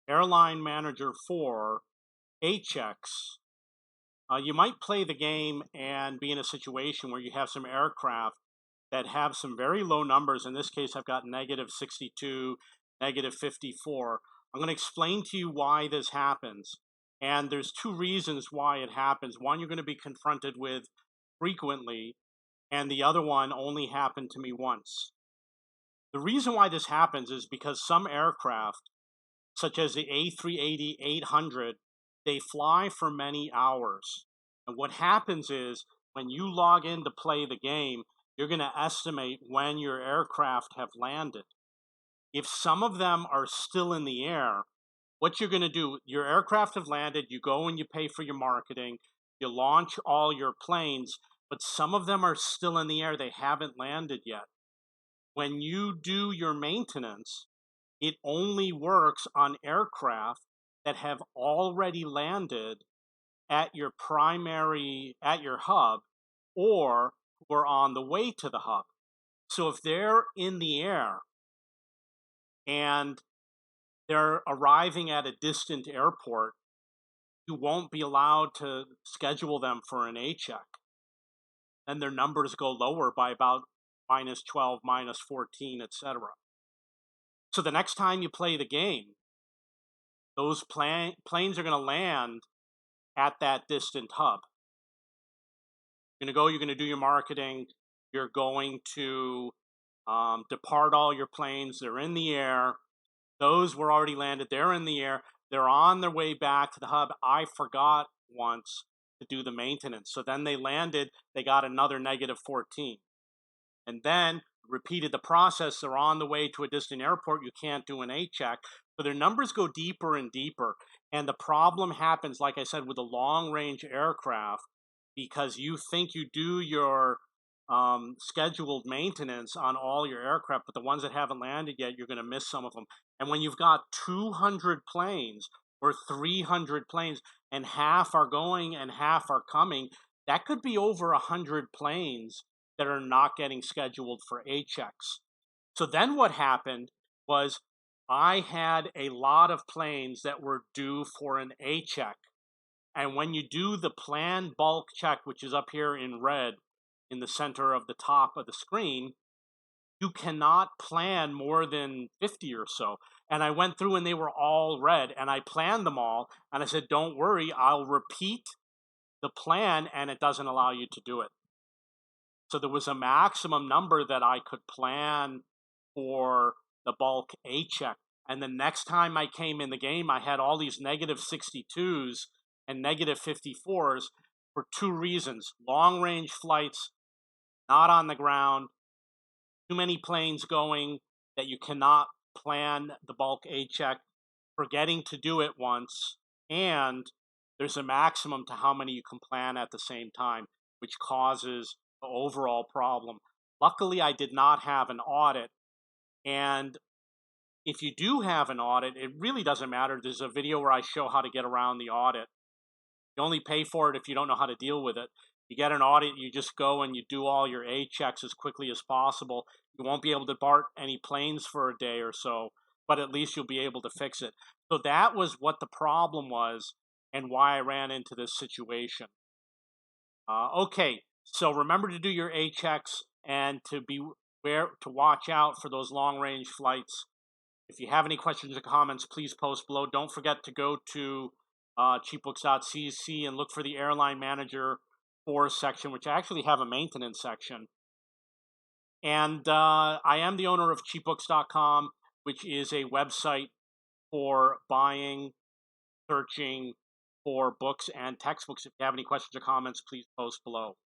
Airline Manager 4, AChecks. You might play the game and be in a situation where you have some aircraft that have some very low numbers. In this case, I've got negative 62, negative 54. I'm going to explain to you why this happens. And there's two reasons why it happens. One, you're going to be confronted with frequently, and the other one only happened to me once. The reason why this happens is because some aircraft, such as the A380-800, they fly for many hours. And what happens is when you log in to play the game, you're going to estimate when your aircraft have landed. If some of them are still in the air, what you're going to do, your aircraft have landed, you go and you pay for your marketing, you launch all your planes, but some of them are still in the air, they haven't landed yet. When you do your maintenance, it only works on aircraft that have already landed at your hub, or who are on the way to the hub. So if they're in the air and they're arriving at a distant airport, you won't be allowed to schedule them for an A-check. Then their numbers go lower by about minus 12, minus 14, etc. So the next time you play the game, those planes are going to land at that distant hub. You're going to go, you're going to do your marketing, you're going to depart all your planes, they're in the air. Those were already landed, they're in the air, they're on their way back to the hub. I forgot once to do the maintenance. So then they landed, they got another negative 14. And then repeated the process, they're on the way to a distant airport, you can't do an A-check. So their numbers go deeper and deeper. And the problem happens, like I said, with the long-range aircraft, because you think you do your scheduled maintenance on all your aircraft, but the ones that haven't landed yet, you're going to miss some of them. And when you've got 200 planes or 300 planes and half are going and half are coming, that could be over 100 planes that are not getting scheduled for A-checks. So then what happened was I had a lot of planes that were due for an A-check. And when you do the planned bulk check, which is up here in red in the center of the top of the screen, you cannot plan more than 50 or so. And I went through and they were all red, and I planned them all. And I said, don't worry, I'll repeat the plan, and it doesn't allow you to do it. So there was a maximum number that I could plan for the bulk A-check. And the next time I came in the game, I had all these negative 62s and negative 54s for two reasons. Long-range flights, not on the ground, too many planes going that you cannot plan the bulk A-check, forgetting to do it once, and there's a maximum to how many you can plan at the same time, which causes the overall problem. Luckily, I did not have an audit, and if you do have an audit, it really doesn't matter. There's a video where I show how to get around the audit. You only pay for it if you don't know how to deal with it. You get an audit, you just go and you do all your A-checks as quickly as possible. You won't be able to depart any planes for a day or so, but at least you'll be able to fix it. So that was what the problem was and why I ran into this situation. Okay, so remember to do your A-checks and to watch out for those long-range flights. If you have any questions or comments, please post below. Don't forget to go to cheapbooks.cc and look for the Airline Manager 4 section, which I actually have a maintenance section. And I am the owner of cheapbooks.com, which is a website for buying, searching for books and textbooks. If you have any questions or comments, please post below.